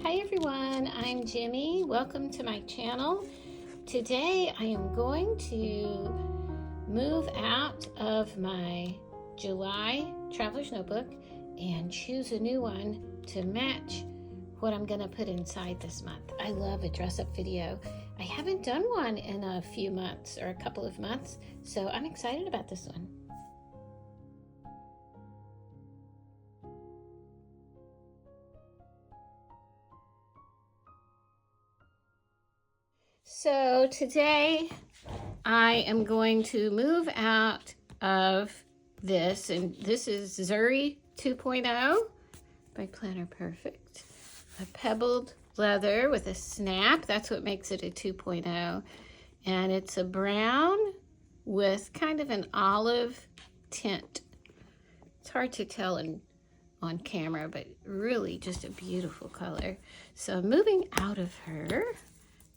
Hi everyone, I'm Jimmy. Welcome to my channel. Today I am going to move out of my July Traveler's Notebook and choose a new one to match what I'm going to put inside this month. I love a dress-up video. I haven't done one in a few months or a couple of months, so I'm excited about this one. So today I am going to move out of this, and this is Zuri 2.0 by Planner Perfect. A pebbled leather with a snap, that's what makes it a 2.0. And it's a brown with kind of an olive tint. It's hard to tell on camera, but really just a beautiful color. So I'm moving out of her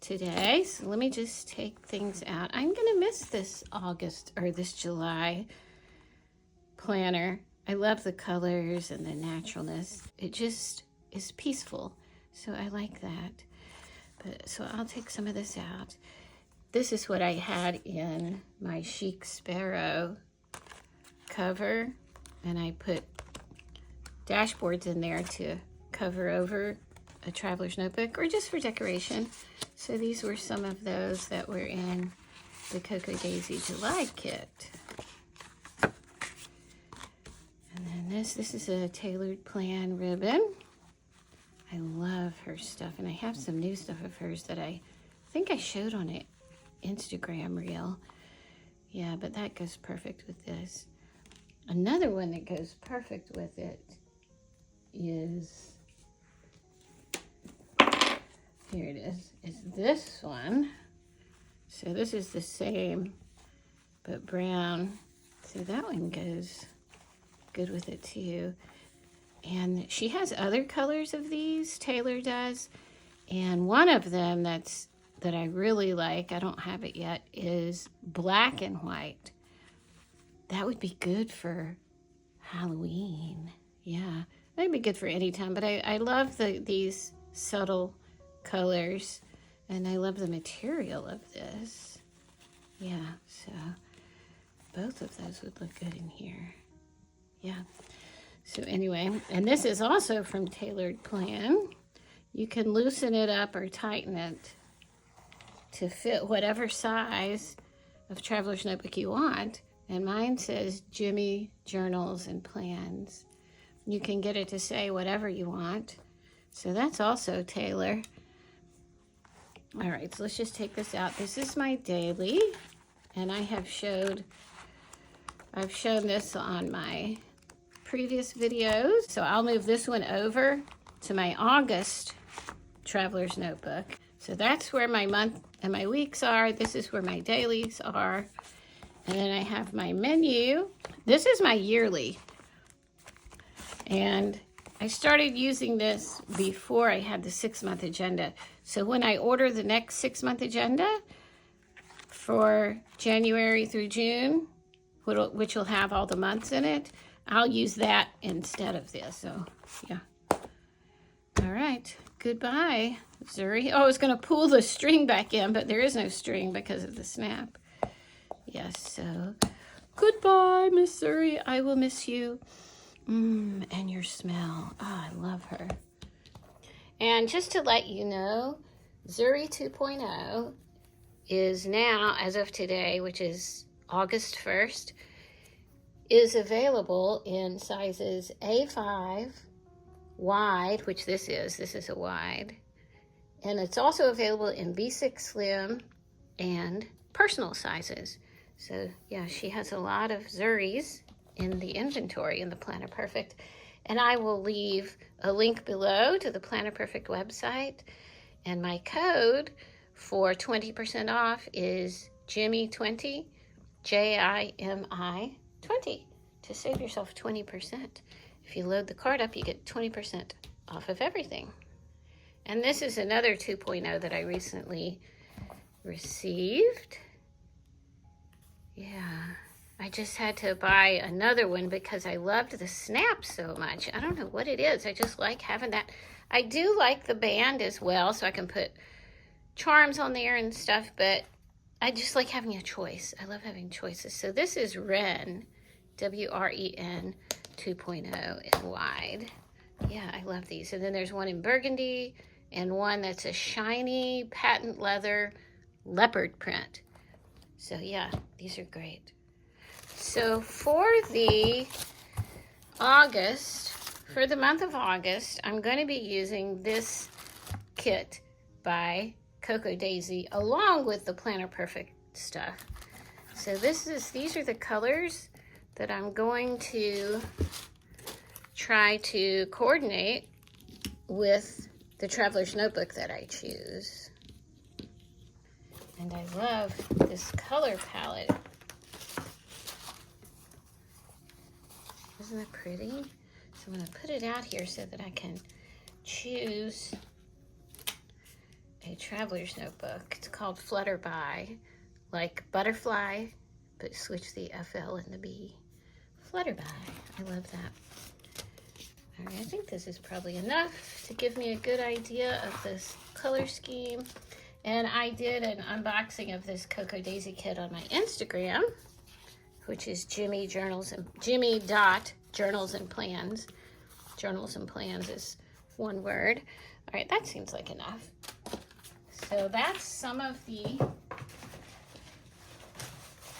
today, so let me just take things out. I'm gonna miss this this July planner. I love the colors and the naturalness. It just is peaceful, so I like that. So I'll take some of this out. This is what I had in my Chic Sparrow cover, and I put dashboards in there to cover over a traveler's notebook or just for decoration. So these were some of those that were in the Cocoa Daisy July kit. And then this is a tailored plan ribbon. I love her stuff, and I have some new stuff of hers that I think I showed on an Instagram reel. Yeah, but that goes perfect with this. Another one that goes perfect with it is, here it is this one. So this is the same, but brown. So that one goes good with it too. And she has other colors of these, Taylor does. And one of them that I really like, I don't have it yet, is black and white. That would be good for Halloween. Yeah, that'd be good for any time, but I love these subtle colors, and I love the material of this. Yeah, so both of those would look good in here. Yeah, so anyway, and this is also from Tailored Plan. You can loosen it up or tighten it to fit whatever size of traveler's notebook you want, and mine says Jimmy Journals and Plans. You can get it to say whatever you want, so that's also Taylor. All right, so let's just take this out. This is my daily, and I've shown this on my previous videos. So I'll move this one over to my August Traveler's Notebook. So that's where my month and my weeks are. This is where my dailies are. And then I have my menu. This is my yearly. And I started using this before I had the 6-month agenda. So when I order the next 6-month agenda for January through June, which will have all the months in it, I'll use that instead of this. So yeah. All right, goodbye, Zuri. Oh, I was gonna pull the string back in, but there is no string because of the snap. Yes, so goodbye, Miss Zuri. I will miss you. And your smell. Oh, I love her. And just to let you know, Zuri 2.0 is now, as of today, which is August 1st, is available in sizes A5 wide, which this is a wide, and it's also available in B6 slim and personal sizes. So yeah, she has a lot of Zuris in the inventory in the Planner Perfect, and I will leave a link below to the Planner Perfect website, and my code for 20% off is Jimmy20, Jimi 20, to save yourself 20%. If you load the card up, you get 20% off of everything. And this is another 2.0 that I recently received. Yeah, I just had to buy another one because I loved the snap so much. I don't know what it is. I just like having that. I do like the band as well, so I can put charms on there and stuff, but I just like having a choice. I love having choices. So this is Wren, W-R-E-N 2.0 in wide. Yeah, I love these. And then there's one in burgundy and one that's a shiny patent leather leopard print. So yeah, these are great. So for the month of August, I'm going to be using this kit by Cocoa Daisy along with the Planner Perfect stuff. So these are the colors that I'm going to try to coordinate with the Traveler's Notebook that I choose. And I love this color palette. Isn't that pretty? So I'm going to put it out here so that I can choose a Traveler's Notebook. It's called Flutter By, like butterfly, but switch the FL and the B. Flutter By. I love that. All right, I think this is probably enough to give me a good idea of this color scheme. And I did an unboxing of this Cocoa Daisy kit on my Instagram, which is Jimmy dot Journals and Plans. Journals and Plans is one word. All right, that seems like enough. So that's some of the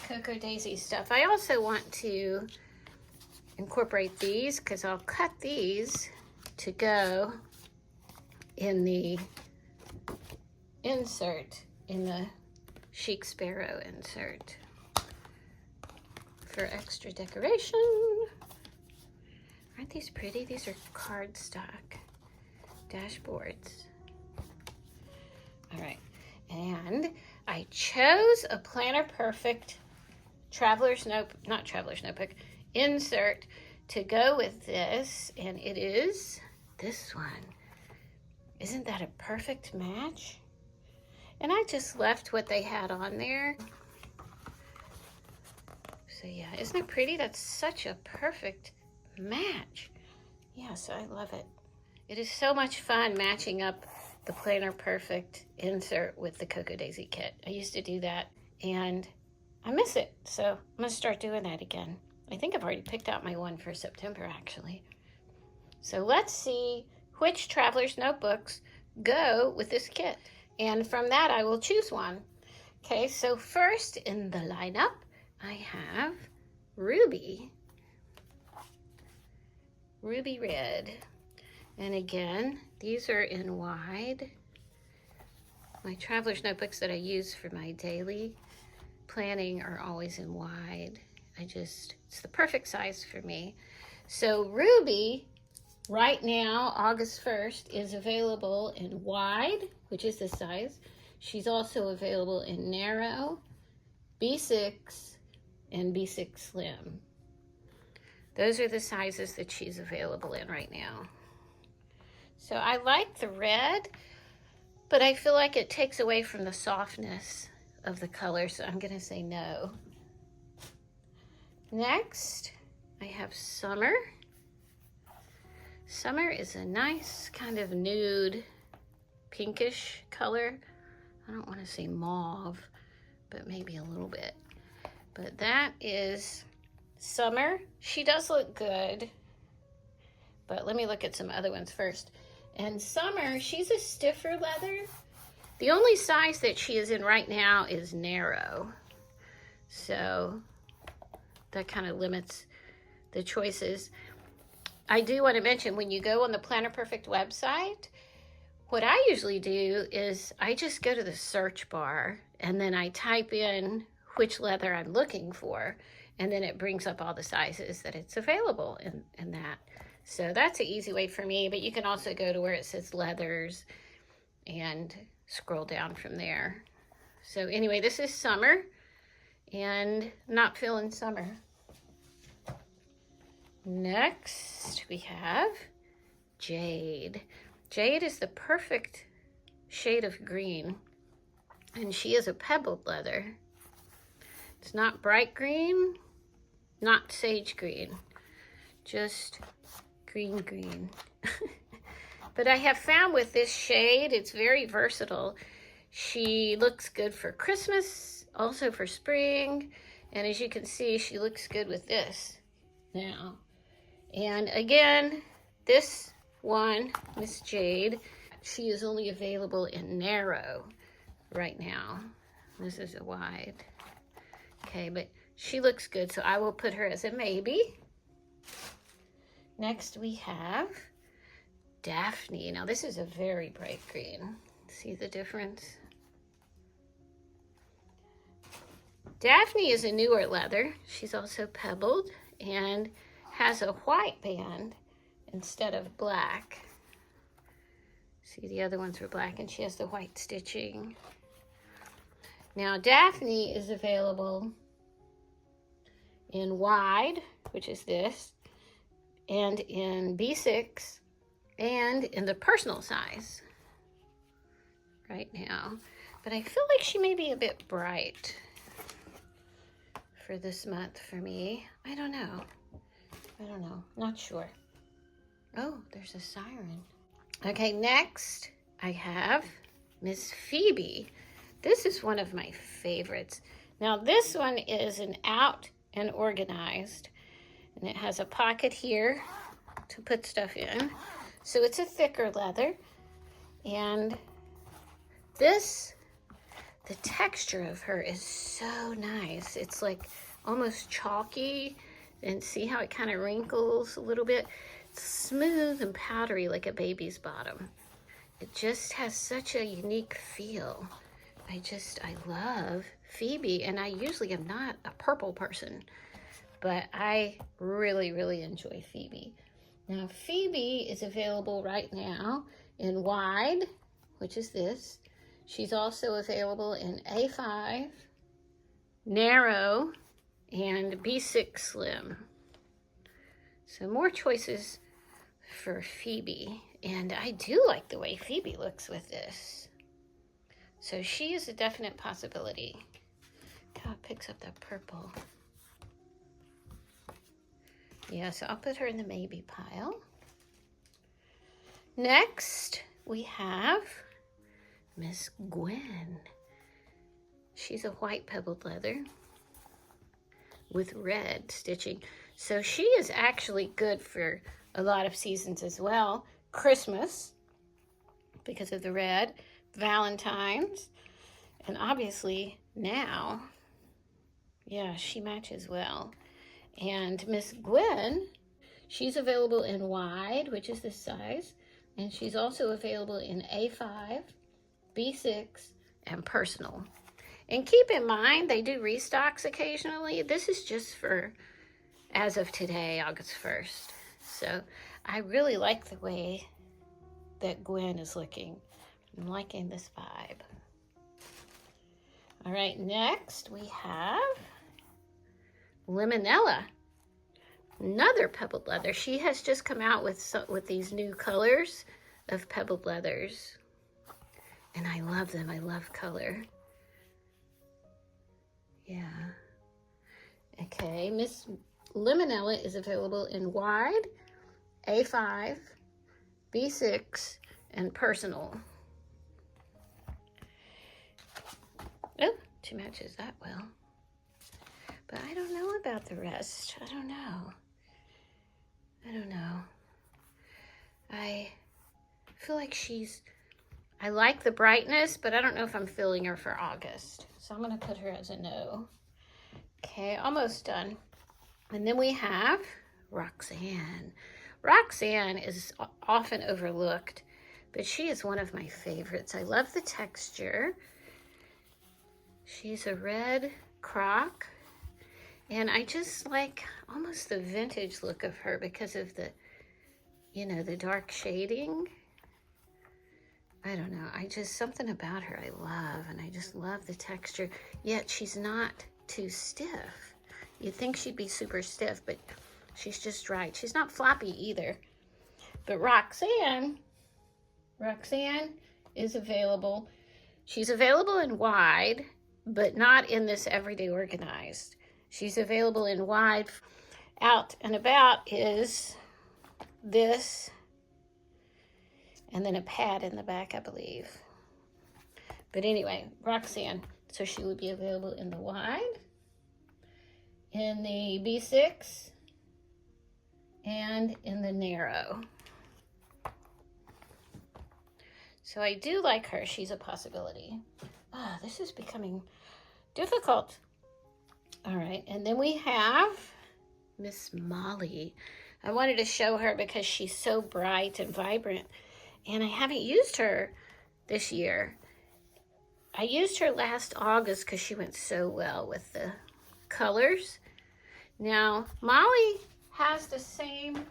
Cocoa Daisy stuff. I also want to incorporate these because I'll cut these to go in the insert, in the Chic Sparrow insert for extra decoration. Aren't these pretty? These are cardstock dashboards. All right, and I chose a Planner Perfect not Traveler's Notebook, insert to go with this, and it is this one. Isn't that a perfect match? And I just left what they had on there. So yeah, isn't it pretty? That's such a perfect match. Yeah, so I love it. It is so much fun matching up the Planner Perfect insert with the Cocoa Daisy kit. I used to do that and I miss it. So I'm gonna start doing that again. I think I've already picked out my one for September actually. So let's see which Traveler's Notebooks go with this kit. And from that I will choose one. Okay, so first in the lineup, I have Ruby Red. And again, these are in wide. My Traveler's Notebooks that I use for my daily planning are always in wide. It's the perfect size for me. So Ruby, right now, August 1st, is available in wide, which is this size. She's also available in narrow, B6, and B6 Slim. Those are the sizes that she's available in right now. So I like the red, but I feel like it takes away from the softness of the color, so I'm gonna say no. Next, I have Summer. Summer is a nice kind of nude, pinkish color. I don't wanna say mauve, but maybe a little bit. But that is Summer. She does look good, but let me look at some other ones first. And Summer, she's a stiffer leather. The only size that she is in right now is narrow. So that kind of limits the choices. I do want to mention, when you go on the Planner Perfect website, what I usually do is I just go to the search bar and then I type in which leather I'm looking for, and then it brings up all the sizes that it's available in that. So that's an easy way for me, but you can also go to where it says leathers and scroll down from there. So anyway, this is Summer, and not feeling summer. Next, we have Jade. Jade is the perfect shade of green, and she is a pebbled leather. It's not bright green, not sage green, just green. But I have found with this shade, it's very versatile. She looks good for Christmas, also for spring. And as you can see, she looks good with this now. And again, this one, Miss Jade, she is only available in narrow right now. This is a wide. Okay, but she looks good, so I will put her as a maybe. Next we have Daphne. Now this is a very bright green. See the difference? Daphne is a newer leather. She's also pebbled and has a white band instead of black. See, the other ones were black and she has the white stitching. Now Daphne is available in wide, which is this, and in B6, and in the personal size right now. But I feel like she may be a bit bright for this month for me. I don't know, not sure. Oh, there's a siren. Okay, next I have Miss Phoebe. This is one of my favorites. Now this one is an out and organized, and it has a pocket here to put stuff in. So it's a thicker leather, and this, the texture of her is so nice. It's like almost chalky, and see how it kind of wrinkles a little bit? It's smooth and powdery like a baby's bottom. It just has such a unique feel. I love Phoebe, and I usually am not a purple person, but I really enjoy Phoebe. Now Phoebe is available right now in wide, which is this. She's also available in A5, narrow, and B6 slim. So more choices for Phoebe, and I do like the way Phoebe looks with this. So she is a definite possibility. Look how it picks up that purple. Yeah, so I'll put her in the maybe pile. Next, we have Miss Gwen. She's a white pebbled leather with red stitching. So she is actually good for a lot of seasons as well. Christmas, because of the red, Valentine's, and obviously now, yeah, she matches well. And Miss Gwen, she's available in wide, which is this size, and she's also available in A5, B6, and personal. And keep in mind, they do restocks occasionally. This is just for as of today, August 1st. So I really like the way that Gwen is looking. I'm liking this vibe. All right, next we have Limonella, another pebbled leather. She has just come out with these new colors of pebbled leathers, and I love them. I love color. Yeah. Okay, Miss Limonella is available in wide, A5, B6, and personal. Oh, she matches that well. But I don't know about the rest. I don't know. I feel like I like the brightness, but I don't know if I'm feeling her for August. So I'm going to put her as a no. Okay, almost done. And then we have Roxanne. Roxanne is often overlooked, but she is one of my favorites. I love the texture. She's a red croc, and I just like almost the vintage look of her because of the, the dark shading. I don't know. Something about her I love, and I just love the texture. Yet she's not too stiff. You'd think she'd be super stiff, but she's just right. She's not floppy either. But Roxanne is available. She's available in wide, but not in this everyday organized. She's available in wide. Out and About is this, and then a pad in the back, I believe. But anyway, Roxanne, so she would be available in the wide, in the B6, and in the narrow. So I do like her. She's a possibility. Ah, this is becoming difficult. All right, and then we have Miss Molly. I wanted to show her because she's so bright and vibrant, and I haven't used her this year. I used her last August because she went so well with the colors. Now, Molly has the same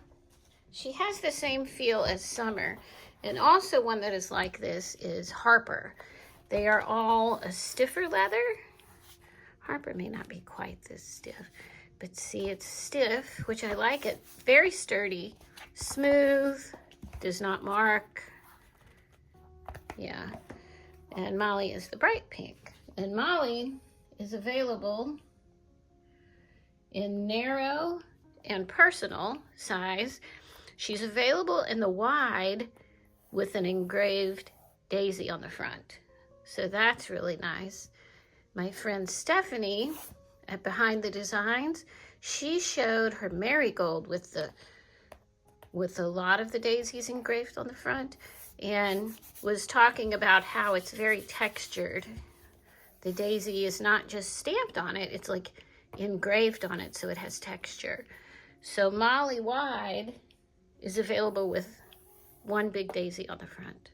feel as Summer. And also one that is like this is Harper. They are all a stiffer leather. Harper may not be quite this stiff, but see, it's stiff, which I like it. Very sturdy, smooth, does not mark. Yeah, and Molly is the bright pink. And Molly is available in narrow and personal size. She's available in the wide with an engraved daisy on the front. So that's really nice. My friend Stephanie at Behind the Designs, she showed her marigold with a lot of the daisies engraved on the front, and was talking about how it's very textured. The daisy is not just stamped on it, it's like engraved on it, so it has texture. So Molly Wide is available with one big daisy on the front.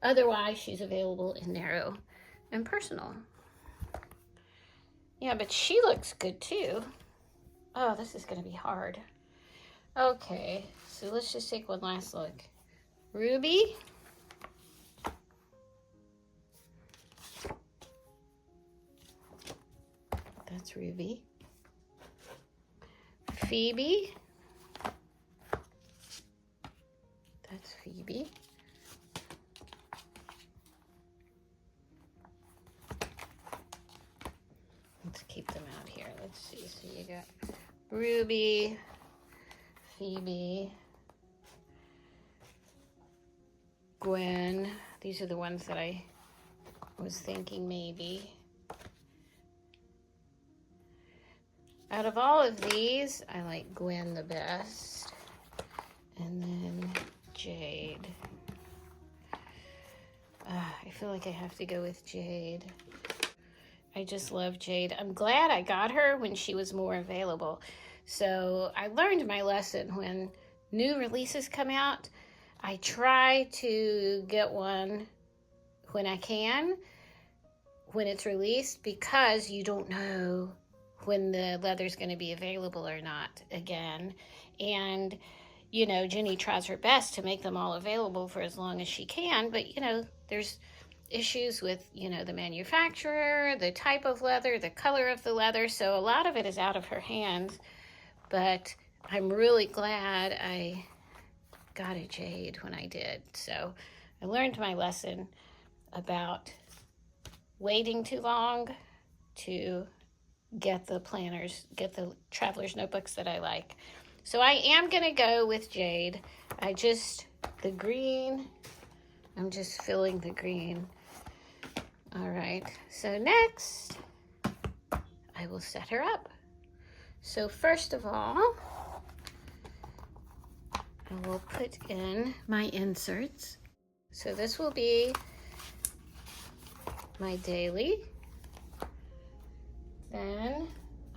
Otherwise, she's available in narrow and personal. Yeah, but she looks good too. Oh, this is going to be hard. Okay, so let's just take one last look. Ruby. That's Ruby. Phoebe. That's Phoebe. Let's keep them out here. Let's see. So you got Ruby, Phoebe, Gwen. These are the ones that I was thinking maybe. Out of all of these, I like Gwen the best. And then Jade. I feel like I have to go with Jade. I just love Jade. I'm glad I got her when she was more available. So I learned my lesson. When new releases come out, I try to get one when I can, when it's released, because you don't know when the leather's going to be available or not again. And, you know, Jenny tries her best to make them all available for as long as she can, but, you know, there's issues with, you know, the manufacturer, the type of leather, the color of the leather, so a lot of it is out of her hands. But I'm really glad I got a Jade when I did. So I learned my lesson about waiting too long to get the planners, get the traveler's notebooks that I like. So I am going to go with Jade. The green, I'm just filling the green. All right, so next, I will set her up. So first of all, I will put in my inserts. So this will be my daily. Then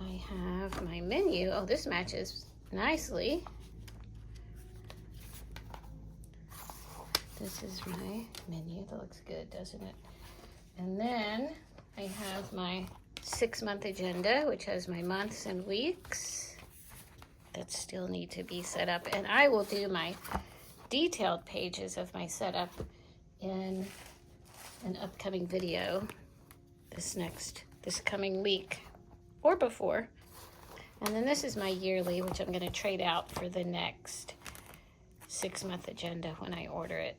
I have my menu. Oh, this matches nicely. This is my menu. That looks good, doesn't it? And then I have my 6-month agenda, which has my months and weeks that still need to be set up. And I will do my detailed pages of my setup in an upcoming video this coming week or before. And then this is my yearly, which I'm going to trade out for the next 6-month agenda when I order it.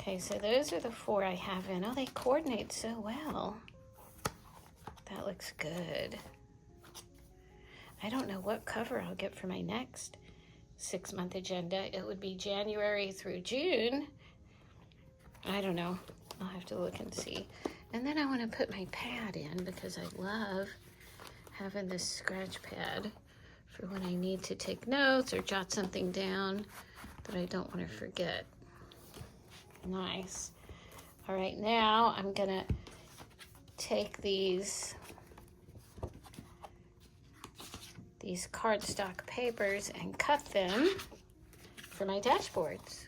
Okay, so those are the 4 I have in. Oh, they coordinate so well. That looks good. I don't know what cover I'll get for my next 6-month agenda. It would be January through June. I don't know. I'll have to look and see. And then I want to put my pad in because I love having this scratch pad for when I need to take notes or jot something down that I don't want to forget. Nice. All right, now I'm gonna take these cardstock papers and cut them for my dashboards.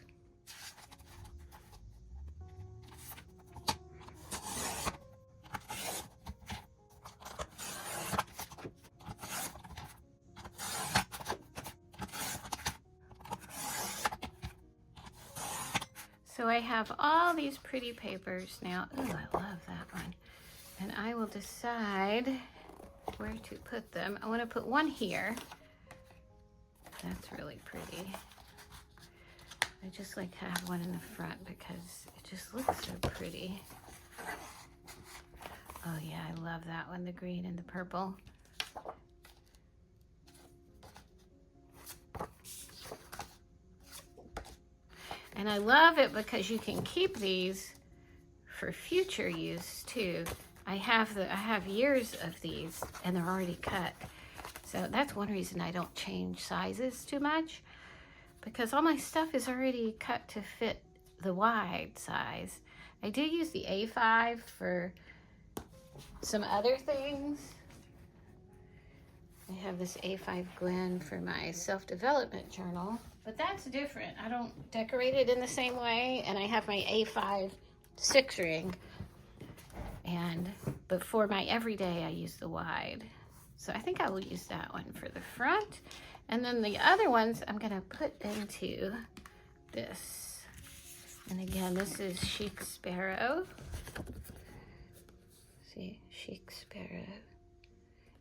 So I have all these pretty papers now. Ooh, I love that one. And I will decide where to put them. I want to put one here. That's really pretty. I just like to have one in the front because it just looks so pretty. Oh yeah, I love that one, the green and the purple. And I love it because you can keep these for future use too. I have years of these and they're already cut. So that's one reason I don't change sizes too much, because all my stuff is already cut to fit the wide size. I do use the A5 for some other things. I have this A5 Gwen for my self-development journal, but that's different. I don't decorate it in the same way, and I have my A5 6 ring. But for my everyday, I use the wide. So I think I will use that one for the front. And then the other ones I'm gonna put into this. And again, this is Chic Sparrow. See, Chic Sparrow.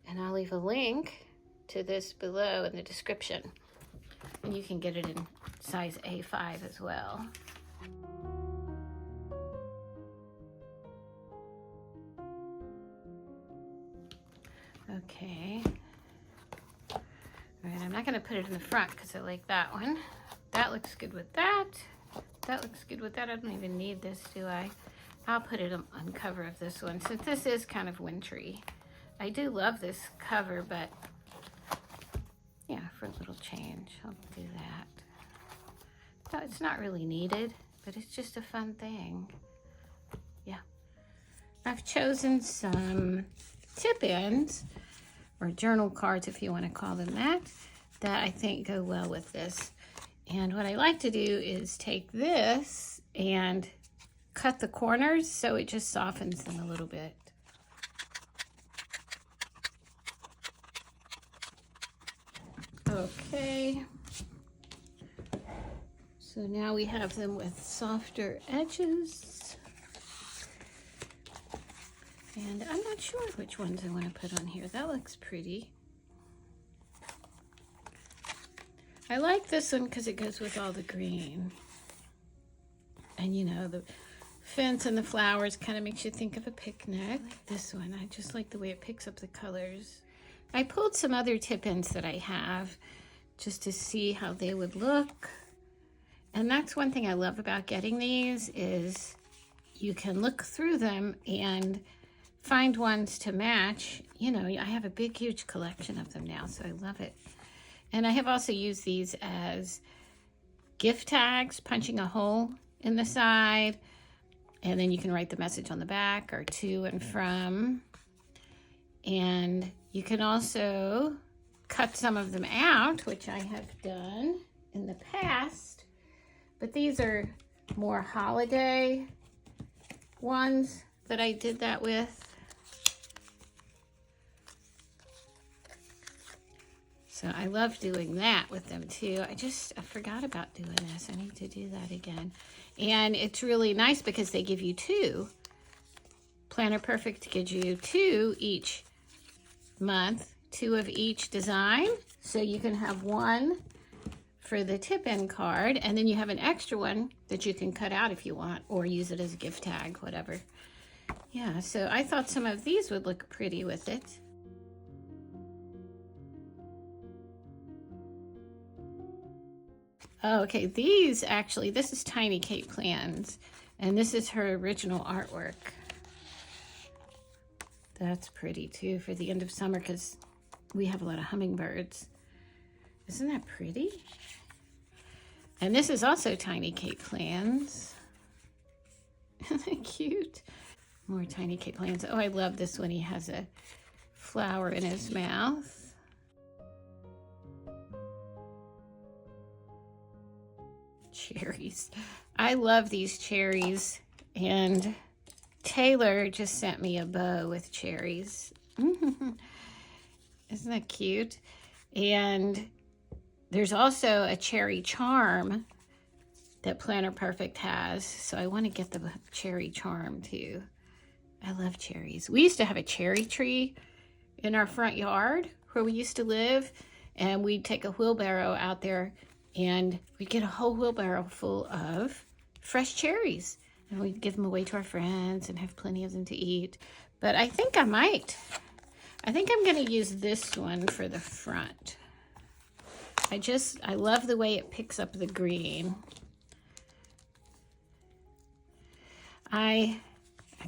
And I'll leave a link to this below in the description. And you can get it in size A5 as well. Okay. All right, I'm not gonna put it in the front because I like that one. That looks good with that. That looks good with that. I don't even need this, do I? I'll put it on cover of this one since this is kind of wintry. I do love this cover, but yeah, for a little change, I'll do that. So it's not really needed, but it's just a fun thing. Yeah. I've chosen some tip-ins, or journal cards if you want to call them that I think go well with this. And what I like to do is take this and cut the corners so it just softens them a little bit. Okay. So now we have them with softer edges. And I'm not sure which ones I want to put on here. That looks pretty. I like this one because it goes with all the green. And you know, the fence and the flowers kind of makes you think of a picnic. I like this one. I just like the way it picks up the colors. I pulled some other tip-ins that I have just to see how they would look. And that's one thing I love about getting these is you can look through them and find ones to match. You know, I have a big, huge collection of them now, so I love it. And I have also used these as gift tags, punching a hole in the side, and then you can write the message on the back, or to and from. And you can also cut some of them out, which I have done in the past, but these are more holiday ones that I did that with. So I love doing that with them too. I forgot about doing this. I need to do that again. And it's really nice because they give you two. Planner Perfect gives you two each month, two of each design. So you can have one for the tip-in card, and then you have an extra one that you can cut out if you want, or use it as a gift tag, whatever. Yeah, so I thought some of these would look pretty with it. Oh, okay, these actually, this is Tiny Kate Plans, and this is her original artwork. That's pretty too for the end of summer because we have a lot of hummingbirds. Isn't that pretty? And this is also Tiny Kate Plans. Isn't that cute? More Tiny Kate Plans. Oh, I love this one. He has a flower in his mouth. Cherries. I love these cherries. And Taylor just sent me a bow with cherries. Isn't that cute? And there's also a cherry charm that Planner Perfect has. So I want to get the cherry charm too. I love cherries. We used to have a cherry tree in our front yard where we used to live, and we'd take a wheelbarrow out there and we'd get a whole wheelbarrow full of fresh cherries, and we'd give them away to our friends and have plenty of them to eat. But I think I'm going to use this one for the front. I love the way it picks up the green. I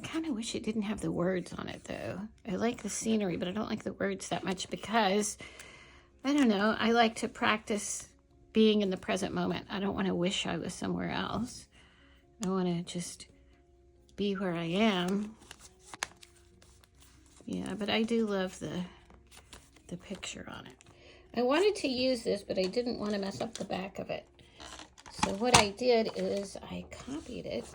kind of wish it didn't have the words on it though. I like the scenery, but I don't like the words that much because, I don't know, I like to practice being in the present moment. I don't want to wish I was somewhere else. I want to just be where I am. Yeah, but I do love the picture on it. I wanted to use this, but I didn't want to mess up the back of it. So what I did is I copied it,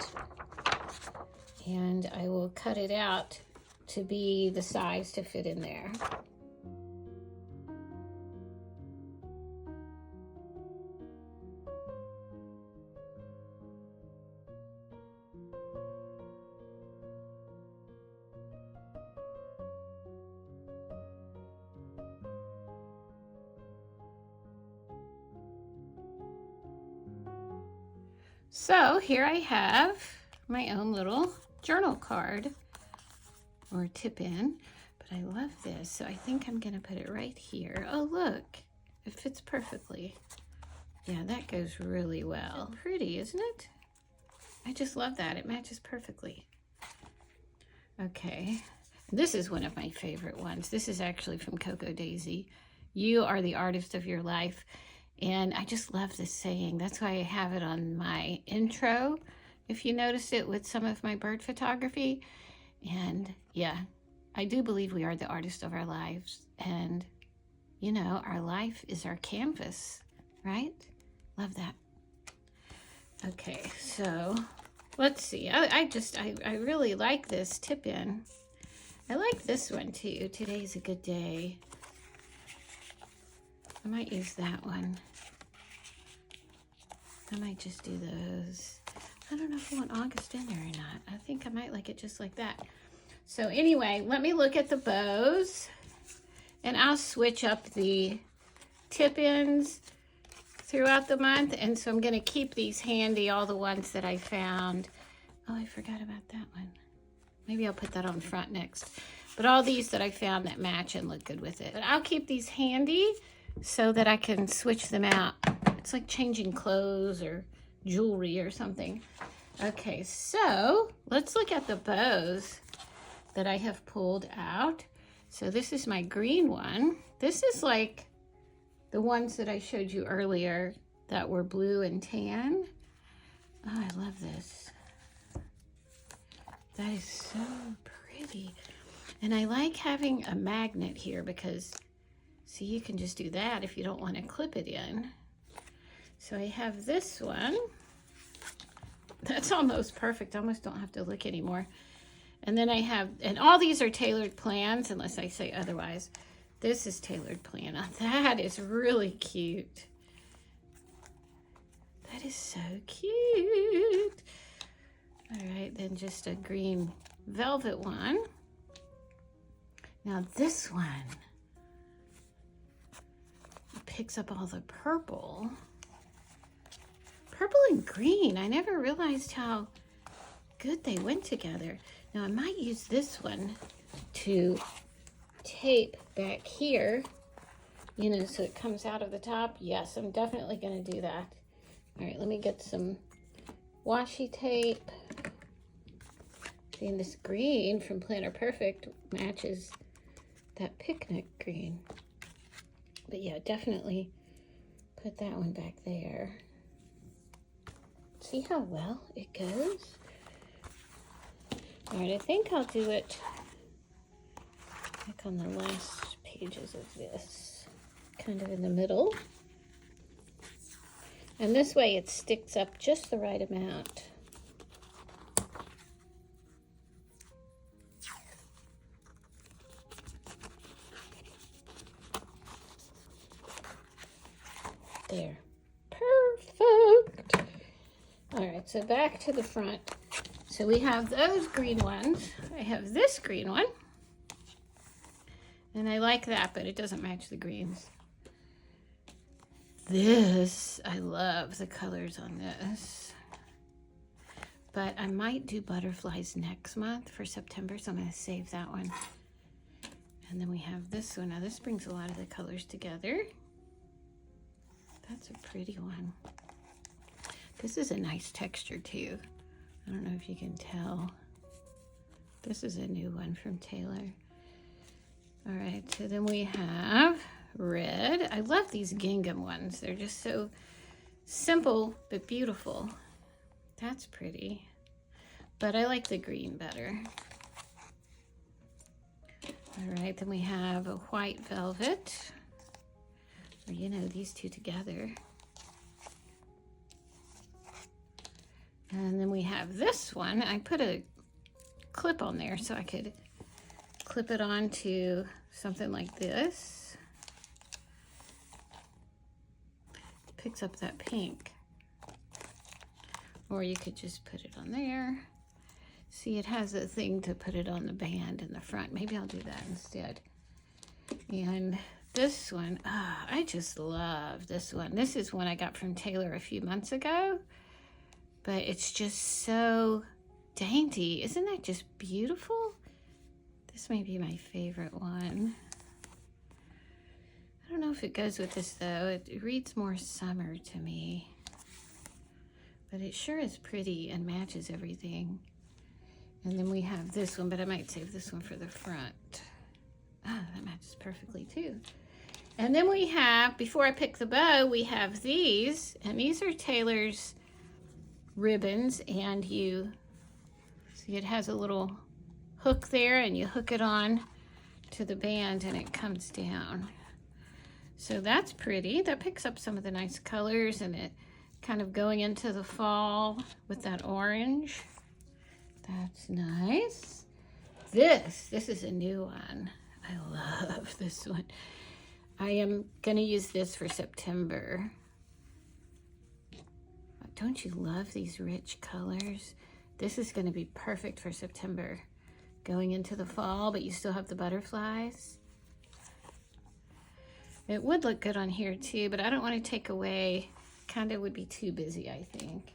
and I will cut it out to be the size to fit in there. So here I have my own little journal card or tip in, but I love this. So I think I'm gonna put it right here. Oh, look, it fits perfectly. Yeah, that goes really well. Pretty, isn't it? I just love that. It matches perfectly. Okay, this is one of my favorite ones. This is actually from Coco Daisy. You are the artist of your life. And I just love this saying. That's why I have it on my intro, if you notice it, with some of my bird photography. And yeah, I do believe we are the artist of our lives. And, you know, our life is our canvas, right? Love that. Okay, so let's see. I really like this tip in. I like this one too. Today's a good day. I might use that one. I might just do those. I don't know if I want August in there or not. I think I might like it just like that. So anyway, let me look at the bows, and I'll switch up the tip ends throughout the month. And so I'm going to keep these handy, all the ones that I found. Oh, I forgot about that one. Maybe I'll put that on front next. But all these that I found that match and look good with it. But I'll keep these handy so that I can switch them out. It's like changing clothes or jewelry or something. Okay, so let's look at the bows that I have pulled out. So this is my green one. This is like the ones that I showed you earlier that were blue and tan. Oh, I love this. That is so pretty. And I like having a magnet here because, see, you can just do that if you don't want to clip it in. So I have this one. That's almost perfect. I almost don't have to look anymore. And then I have, and all these are tailored plans unless I say otherwise. This is tailored plan. Now, that is really cute. That is so cute. All right, then just a green velvet one. Now this one picks up all the purple. Purple and green. I never realized how good they went together. Now I might use this one to tape back here, you know, so it comes out of the top. Yes, I'm definitely going to do that. All right, let me get some washi tape. And this green from Planner Perfect matches that picnic green. But yeah, definitely put that one back there. See how well it goes? All right, I think I'll do it like on the last pages of this, kind of in the middle. And this way it sticks up just the right amount. There. Perfect. All right, so back to the front. So we have those green ones. I have this green one. And I like that, but it doesn't match the greens. This, I love the colors on this. But I might do butterflies next month for September, so I'm going to save that one. And then we have this one. Now this brings a lot of the colors together. That's a pretty one. This is a nice texture too. I don't know if you can tell. This is a new one from Taylor. All right, so then we have red. I love these gingham ones. They're just so simple but beautiful. That's pretty. But I like the green better. All right, then we have a white velvet. Or, you know, these two together. And then we have this one. I put a clip on there so I could clip it onto something like this. It picks up that pink. Or you could just put it on there. See, it has a thing to put it on the band in the front. Maybe I'll do that instead. And this one, I just love this one. This is one I got from Taylor a few months ago, but it's just so dainty. Isn't that just beautiful? This may be my favorite one. I don't know if it goes with this though. It reads more summer to me, but it sure is pretty and matches everything. And then we have this one, but I might save this one for the front. That matches perfectly too. And then we have, before I pick the bow, we have these, and these are Taylor's ribbons, and you see it has a little hook there, and you hook it on to the band, and it comes down. So that's pretty. That picks up some of the nice colors, and it kind of going into the fall with that orange. That's nice. This is a new one. I love this one. I am gonna use this for September. Don't you love these rich colors? This is gonna be perfect for September. Going into the fall, but you still have the butterflies. It would look good on here too, but I don't wanna take away, kind of would be too busy, I think.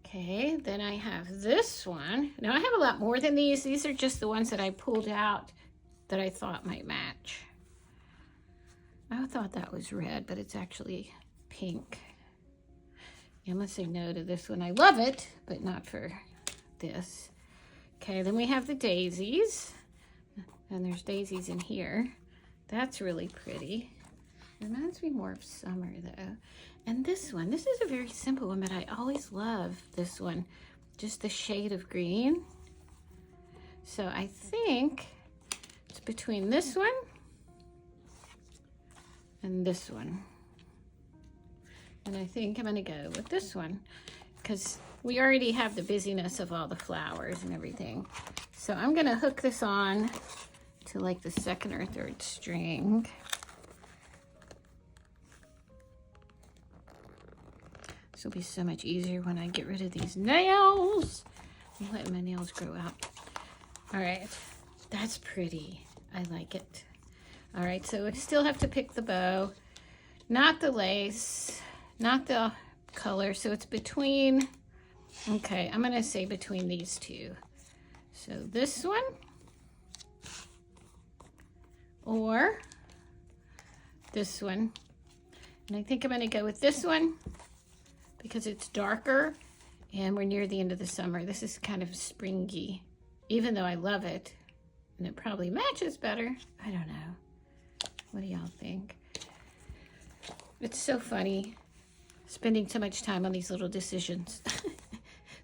Okay, then I have this one. Now I have a lot more than these. These are just the ones that I pulled out that I thought might match. I thought that was red, but it's actually pink. I'm gonna say no to this one. I love it, but not for this. Okay, then we have the daisies. And there's daisies in here. That's really pretty. It reminds me more of summer though. And this one, this is a very simple one, but I always love this one. Just the shade of green. So I think it's between this one and this one. And I think I'm gonna go with this one because we already have the busyness of all the flowers and everything. So I'm gonna hook this on to like the second or third string. This will be so much easier when I get rid of these nails. I'm letting my nails grow out. All right, that's pretty. I like it. All right, so I still have to pick the bow, not the lace, not the color. So it's between, okay, I'm gonna say between these two. So this one, or this one. And I think I'm gonna go with this one because it's darker and we're near the end of the summer. This is kind of springy, even though I love it. And it probably matches better. I don't know. What do y'all think? It's so funny spending so much time on these little decisions.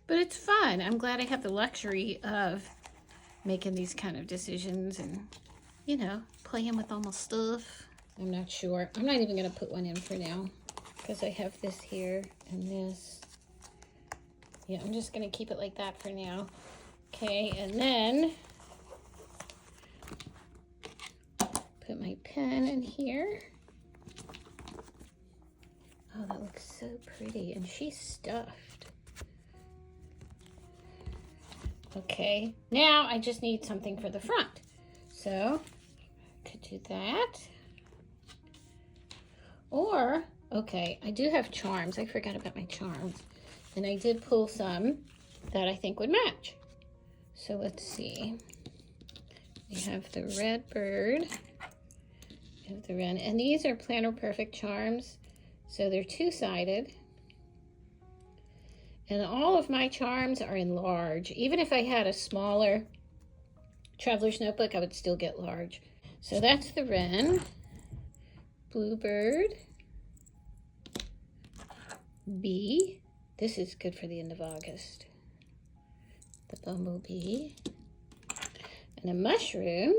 But it's fun. I'm glad I have the luxury of making these kind of decisions and, you know, playing with all my stuff. I'm not sure. I'm not even going to put one in for now because I have this here and this. Yeah, I'm just going to keep it like that for now. Okay, and then put my pen in here. Oh, that looks so pretty. And she's stuffed. Okay, now I just need something for the front. So, I could do that. Or, okay, I do have charms. I forgot about my charms. And I did pull some that I think would match. So let's see. We have the red bird. We have the wren. And these are Planner Perfect charms. So they're two-sided. And all of my charms are in large. Even if I had a smaller traveler's notebook, I would still get large. So that's the wren. Bluebird. Bee. This is good for the end of August. The bumblebee. And a mushroom.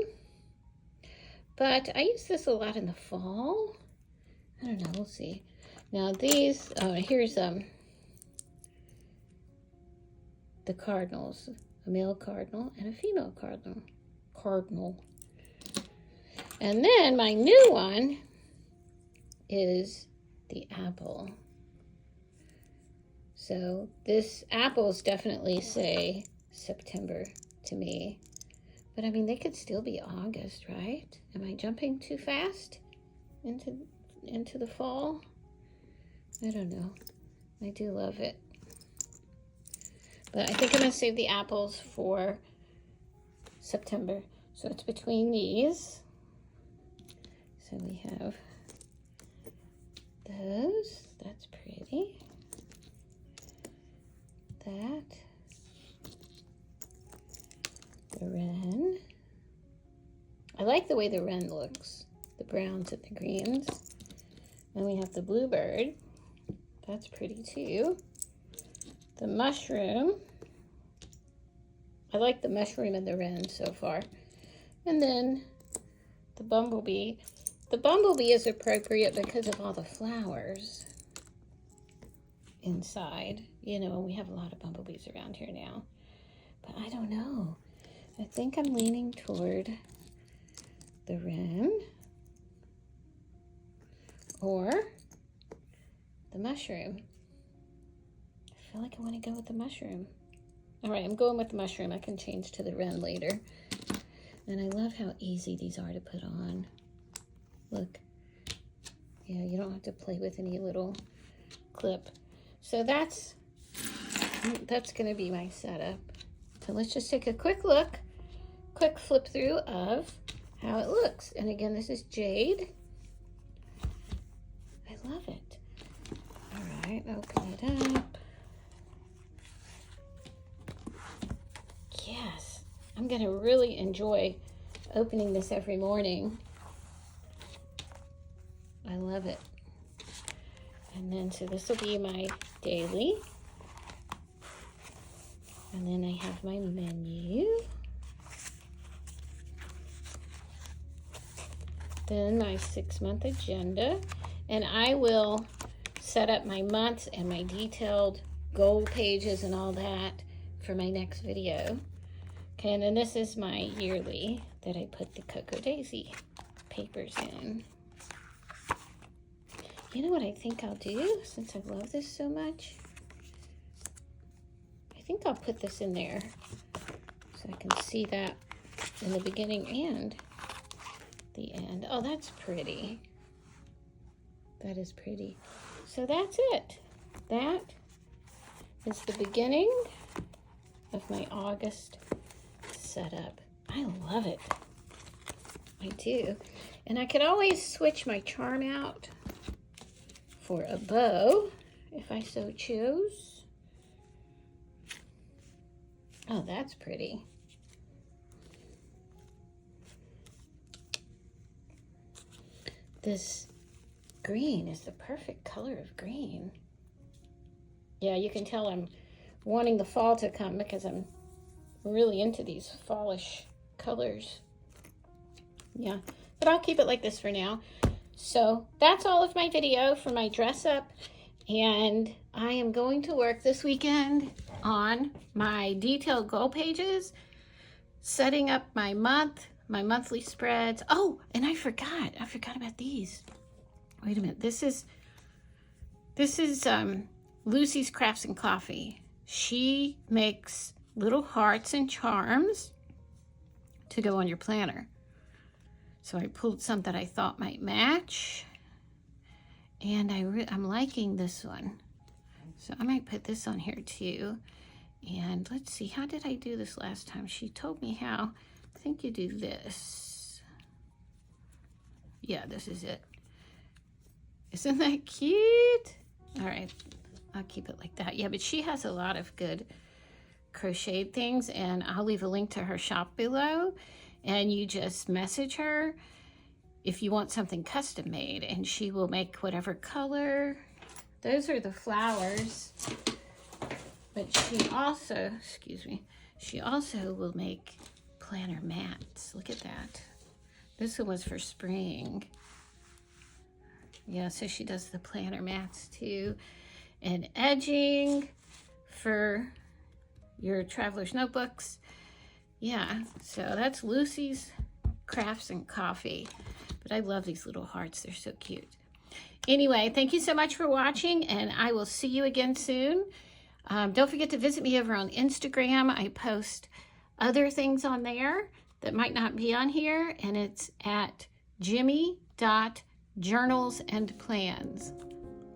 But I use this a lot in the fall. I don't know, we'll see. Now these, here's the cardinals. A male cardinal and a female cardinal. And then my new one is the apple. So this apples definitely say September to me. But I mean, they could still be August, right? Am I jumping too fast into the fall? I don't know. I do love it. But I think I'm going to save the apples for September. So it's between these. So we have those. That's pretty. That. The wren. I like the way the wren looks. The browns and the greens. Then we have the bluebird. That's pretty too. The mushroom. I like the mushroom and the wren so far. And then the bumblebee. The bumblebee is appropriate because of all the flowers inside. You know, we have a lot of bumblebees around here now. But I don't know. I think I'm leaning toward the wren or the mushroom. I feel like I want to go with the mushroom. All right, I'm going with the mushroom. I can change to the wren later. And I love how easy these are to put on. Look. Yeah, you don't have to play with any little clip. So that's going to be my setup. So let's just take a quick look, quick flip through of how it looks. And again, this is jade. I love it. All right, open it up. Yes, I'm going to really enjoy opening this every morning. I love it. And then, so this will be my daily. And then I have my menu. Then my 6-month agenda. And I will set up my months and my detailed goal pages and all that for my next video. Okay, and then this is my yearly that I put the Cocoa Daisy papers in. You know what I think I'll do, since I love this so much? I think I'll put this in there so I can see that in the beginning and the end. Oh, that's pretty. That is pretty. So that's it. That is the beginning of my August setup. I love it. I do. And I could always switch my charm out for a bow. if I so choose. Oh, that's pretty. This green is the perfect color of green. Yeah, you can tell I'm wanting the fall to come because I'm really into these fallish colors. Yeah, but I'll keep it like this for now. So that's all of my video for my dress up, and I am going to work this weekend on my detailed goal pages, setting up my monthly spreads. Oh, and I forgot about these. Wait a minute, this is Lucy's Crafts and Coffee. She makes little hearts and charms to go on your planner. So I pulled some that I thought might match, and I'm liking this one. So I might put this on here too. And let's see, how did I do this last time? She told me how. I think you do this. Yeah, this is it. Isn't that cute? All right, I'll keep it like that. Yeah, but she has a lot of good crocheted things, and I'll leave a link to her shop below, and you just message her if you want something custom made, and she will make whatever color. Those are the flowers, but she also, she also will make planner mats. Look at that. This one was for spring. Yeah, so she does the planner mats too, and edging for your traveler's notebooks. Yeah, so that's Lucy's Crafts and Coffee. But I love these little hearts. They're so cute. Anyway, thank you so much for watching, and I will see you again soon. Don't forget to visit me over on Instagram. I post other things on there that might not be on here, and it's at jimmy.journalsandplans.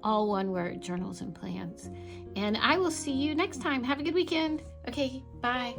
All one word, journals and plans. And I will see you next time. Have a good weekend. Okay, bye.